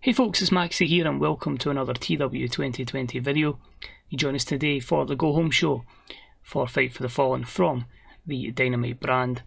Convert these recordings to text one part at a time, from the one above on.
Hey folks, it's Maxie here and welcome to another TEW2020 video. You join us today for the Go Home show for Fight for the Fallen from the Dynamite brand,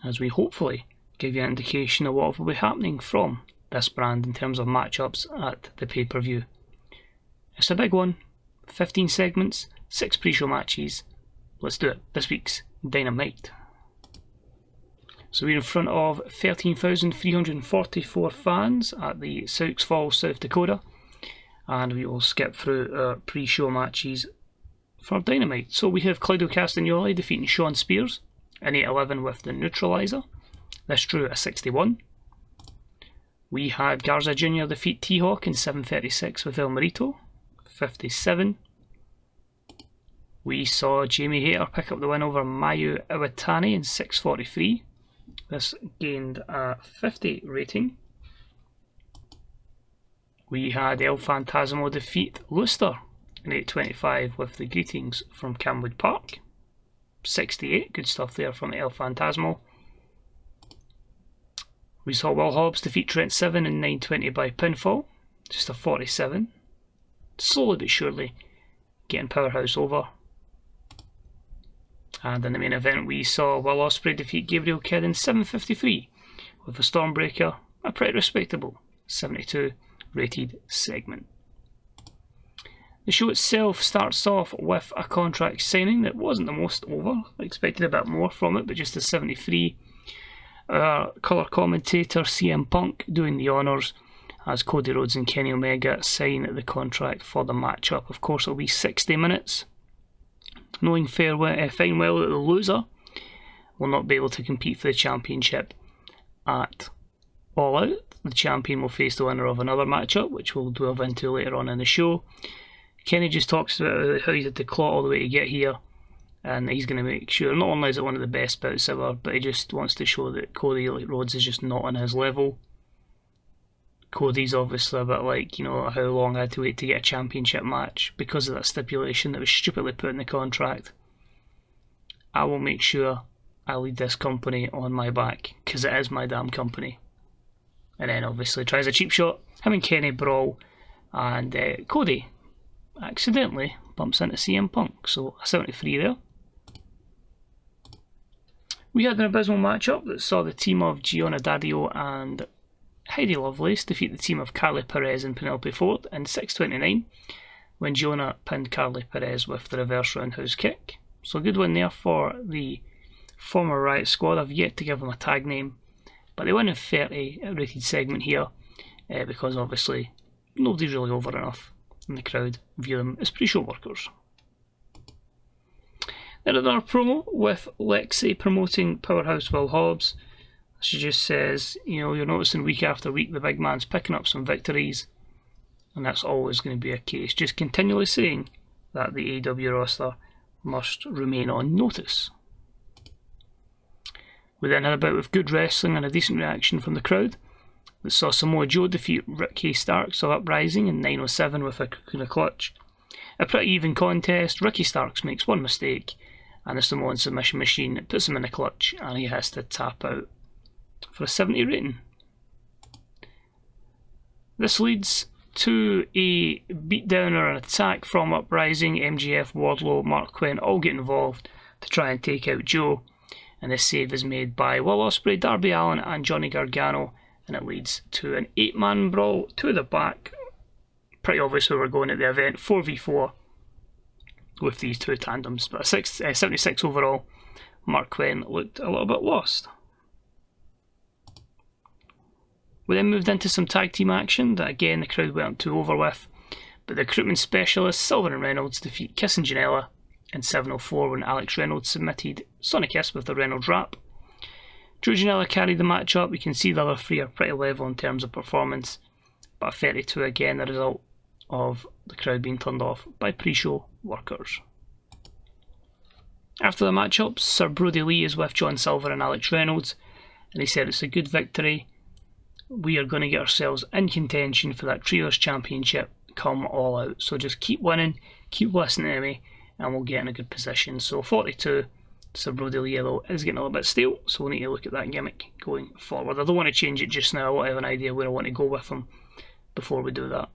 as we hopefully give you an indication of what will be happening from this brand in terms of matchups at the pay-per-view. It's a big one, 15 segments, 6 pre-show matches. Let's do it. This week's Dynamite. So we're in front of 13,344 fans at the Sioux Falls, South Dakota, and we will skip through our pre-show matches for Dynamite. So we have Claudio Castagnoli defeating Shawn Spears in 8-11 with the neutralizer. This drew a 61. We had Garza Jr. defeat T-Hawk in 7:36 with El Marito, 57. We saw Jamie Hayter pick up the win over Mayu Iwatani in 6:43. This gained a 50 rating. We had El Phantasmo defeat Luster in 8:25 with the greetings from Camwood Park, 68. Good stuff there from El Phantasmo. We saw Will Hobbs defeat Trent Seven in 9:20 by pinfall, just a 47. Slowly but surely getting Powerhouse over. And in the main event we saw Will Ospreay defeat Gabriel Kidd in 7:53 with a Stormbreaker, a pretty respectable 72 rated segment. The show itself starts off with a contract signing that wasn't the most over. I expected a bit more from it, but just a 73. Colour commentator CM Punk doing the honours as Cody Rhodes and Kenny Omega sign the contract for the matchup. Of course, it'll be 60 minutes. Knowing fine well that the loser will not be able to compete for the championship at All Out. The champion will face the winner of another matchup, which we'll delve into later on in the show. Kenny just talks about how he's had to claw all the way to get here, and he's going to make sure not only is it one of the best bouts ever, but he just wants to show that Cody Rhodes is just not on his level. Cody's obviously a bit like, how long I had to wait to get a championship match because of that stipulation that was stupidly put in the contract. I will make sure I lead this company on my back, because it is my damn company. And then obviously tries a cheap shot, him and Kenny brawl, and Cody accidentally bumps into CM Punk, so a 73 there. We had an abysmal matchup that saw the team of Gianna Daddio and Heidi Lovelace defeat the team of Carly Perez and Penelope Ford in 6:29 when Gianna pinned Carly Perez with the reverse roundhouse kick. So a good win there for the former Riot Squad. I've yet to give them a tag name, but they win a 30 rated segment here because obviously nobody's really over enough in the crowd view them as pre-show workers. Then another promo with Lexi promoting Powerhouse Will Hobbs. She just says, you're noticing week after week the big man's picking up some victories, and that's always going to be a case. Just continually saying that the AEW roster must remain on notice. We then had a bout with good wrestling and a decent reaction from the crowd that saw Samoa Joe defeat Ricky Starks of Uprising in 9:07 with a Cocoon Clutch. A pretty even contest. Ricky Starks makes one mistake, and the Samoan submission machine puts him in a clutch, and he has to tap out for a 70 rating. This leads to a beatdown or an attack from Uprising. MJF, Wardlow, Mark Quinn all get involved to try and take out Joe, and this save is made by Will Ospreay, Darby Allin and Johnny Gargano, and it leads to an 8-man brawl to the back. Pretty obvious where we're going at the event, 4v4 with these two tandems, but a 76 overall. Mark Quinn looked a little bit lost. We then moved into some tag team action that again the crowd weren't too over with, but the recruitment specialists Sullivan and Reynolds defeat Kiss and Janela in 7:04 when Alex Reynolds submitted Sonic Kiss with the Reynolds wrap. Drew Janela carried the match up. You can see the other three are pretty level in terms of performance, but a 32 again the result of the crowd being turned off by pre-show workers. After the matchup, Sir Brody Lee is with John Silver and Alex Reynolds, and he said it's a good victory. We are going to get ourselves in contention for that Trios Championship come All Out. So just keep winning, keep listening to me, and we'll get in a good position. So 42, Sir Brody Lee is getting a little bit stale, so we'll need to look at that gimmick going forward. I don't want to change it just now. I have an idea where I want to go with him, before we do that.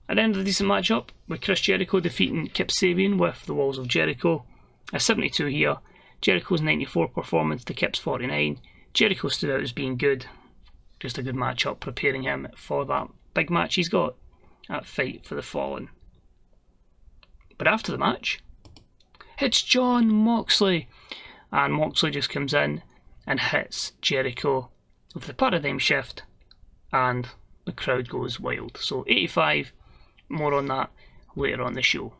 At the end of the decent matchup, with Chris Jericho defeating Kip Sabian with the Walls of Jericho. A 72 here, Jericho's 94 performance to Kip's 49. Jericho stood out as being good. Just a good matchup, preparing him for that big match he's got at Fight for the Fallen. But after the match, it's Jon Moxley. And Moxley just comes in and hits Jericho with the paradigm shift, and the crowd goes wild. So 85, more on that later on the show.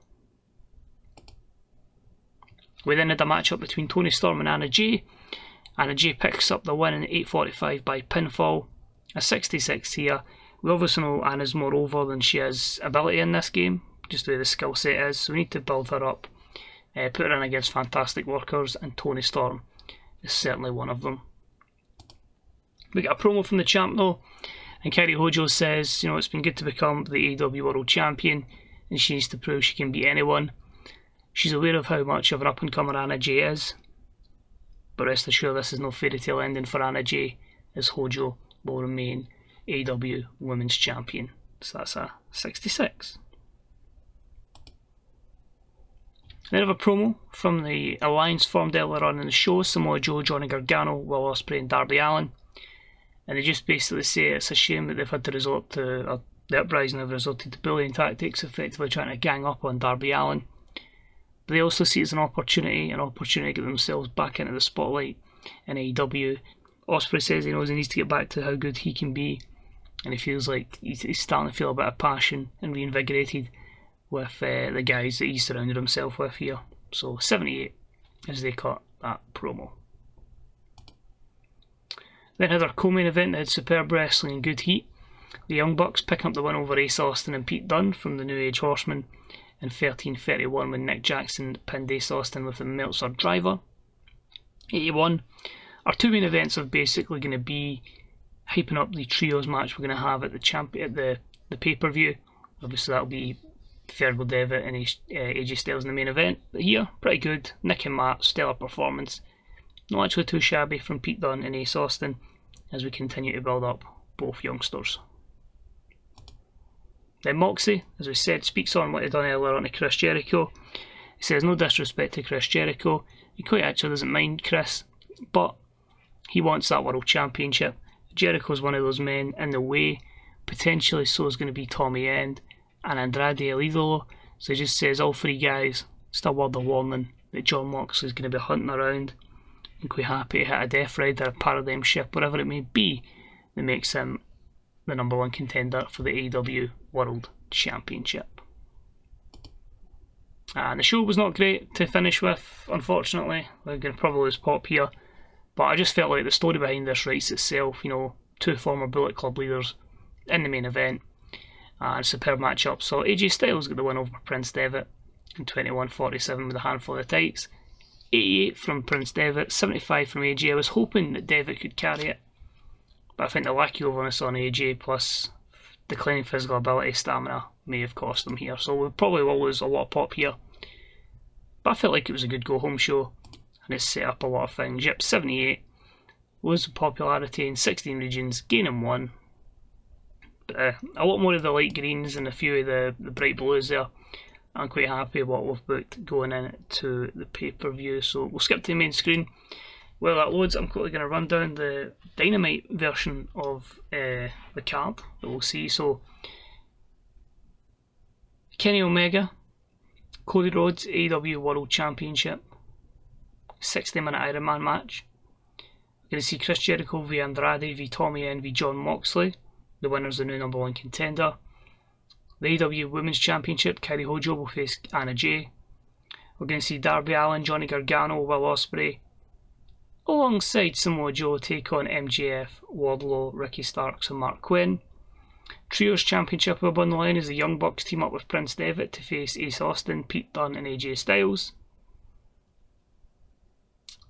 We then had a matchup between Toni Storm and Anna Jay. Anna Jay picks up the win in 8:45 by pinfall. A 66 here. We obviously know Anna's more over than she has ability in this game, just the way the skill set is, so we need to build her up. Put her in against fantastic workers, and Toni Storm is certainly one of them. We get a promo from the champ though, and Kairi Hojo says, it's been good to become the AEW World Champion, and she needs to prove she can beat anyone. She's aware of how much of an up-and-comer Anna Jay is, but rest assured this is no fairy tale ending for Anna Jay, as Hojo will remain AEW Women's Champion. So that's a 66. Then we have a promo from the alliance formed earlier on in the show, Samoa Joe, Johnny Gargano, Will Ospreay and Darby Allin. And they just basically say it's a shame that they've had to resort to, the uprising have resorted to bullying tactics, effectively trying to gang up on Darby Allin. But they also see it as an opportunity to get themselves back into the spotlight in AEW. Ospreay says he knows he needs to get back to how good he can be, and he feels like he's starting to feel a bit of passion and reinvigorated with the guys that he's surrounded himself with here. So 78 as they cut that promo. Then had our co-main event that had superb wrestling and good heat. The Young Bucks pick up the win over Ace Austin and Pete Dunne from the New Age Horsemen in 13:31 when Nick Jackson pinned Ace Austin with a Meltzer driver. 81. Our two main events are basically going to be hyping up the trios match we're going to have at the pay-per-view. Obviously that'll be Prince Devitt and AJ Styles in the main event. But here, pretty good. Nick and Matt, stellar performance. Not actually too shabby from Pete Dunne and Ace Austin as we continue to build up both youngsters. Then Moxie, as we said, speaks on what he'd done earlier on to Chris Jericho. He says no disrespect to Chris Jericho. He quite actually doesn't mind Chris, but he wants that World Championship. Jericho's one of those men in the way. Potentially so is going to be Tommy End and Andrade El Idolo. So he just says all three guys, just a word of warning that Jon Moxley's going to be hunting around and quite happy to hit a death ride or a paradigm shift, whatever it may be, that makes him the number one contender for the AEW World Championship. And the show was not great to finish with, unfortunately. We're going to probably lose pop here, but I just felt like the story behind this writes itself. Two former Bullet Club leaders in the main event, and superb matchup. So AJ Styles got the win over Prince Devitt in 21:47 with a handful of tights. 88 from Prince Devitt, 75 from AJ. I was hoping that Devitt could carry it, but I think the lack of overness on AJ plus declining physical ability, stamina may have cost them here. So we probably will lose a lot of pop here, but I felt like it was a good go home show and it set up a lot of things. Yep, 78 was popularity in 16 regions, gaining 1. But a lot more of the light greens and a few of the bright blues there. I'm quite happy with what we've booked going into the pay-per-view. So we'll skip to the main screen. While that loads, I'm quickly going to run down the Dynamite version of the card that we'll see. So Kenny Omega, Cody Rhodes, AEW World Championship, 60-minute Iron Man match. We're going to see Chris Jericho v Andrade v Tommy End v Jon Moxley. The winner's the new number one contender. The AEW Women's Championship, Kairi Hojo will face Anna Jay. We're going to see Darby Allin, Johnny Gargano, Will Ospreay, alongside Samoa Joe, take on MJF, Wardlow, Ricky Starks and Mark Quinn. Trios Championship up on the line as the Young Bucks team up with Prince Devitt to face Ace Austin, Pete Dunne and AJ Styles.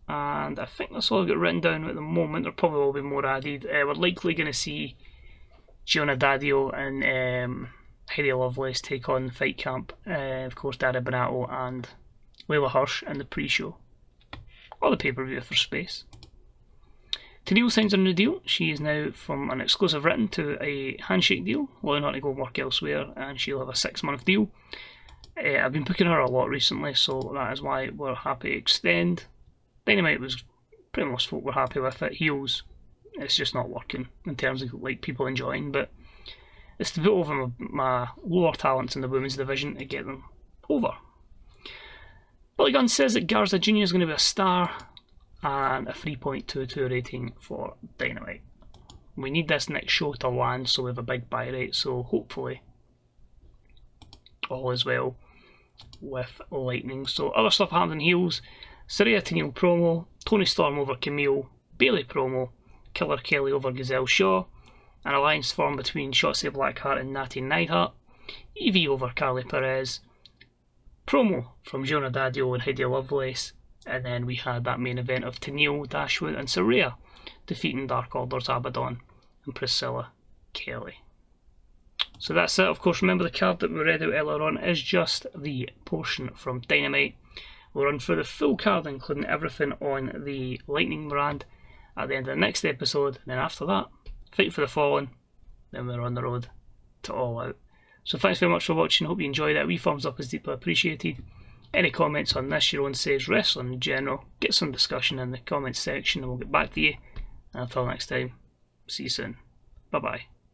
And I think that's all I've got written down at the moment. There probably will be more added. We're likely going to see Gianna Daddio and Heidi Lovelace take on Fight Camp. Of course, Dada Benato and Layla Hirsch in the pre-show. Or the pay-per-view for space. Tenille signs a new deal. She is now from an exclusive written to a handshake deal, allowing her to go work elsewhere, and she'll have a 6-month deal. I've been booking her a lot recently, so that is why we're happy to extend. Dynamite was pretty much folk were happy with it. Heels, it's just not working in terms of like people enjoying, but it's to put over my lower talents in the women's division to get them over. Billy Gunn says that Garza Jr. is going to be a star, and a 3.22 rating for Dynamite. We need this next show to land, so we have a big buy rate, so hopefully all is well with Lightning. So other stuff happened in heels: Saraya Tenille promo, Toni Storm over Camille, Bayley promo, Killer Kelly over Gazelle Shaw, an alliance formed between Shotzi Blackheart and Natty Neidhart, Evie over Carly Perez, promo from Jonah Daddio and Heidi Lovelace, and then we had that main event of Tenille, Dashwood and Saraya defeating Dark Order's Abaddon and Priscilla Kelly. So that's it. Of course, remember the card that we read out earlier on is just the portion from Dynamite. We'll run through the full card, including everything on the Lightning brand, at the end of the next episode, and then after that, Fight for the Fallen, then we're on the road to All Out. So thanks very much for watching. Hope you enjoyed it. A wee thumbs up is deeply appreciated. Any comments on this, your own saves, wrestling in general, get some discussion in the comments section and we'll get back to you. And until next time, see you soon. Bye bye.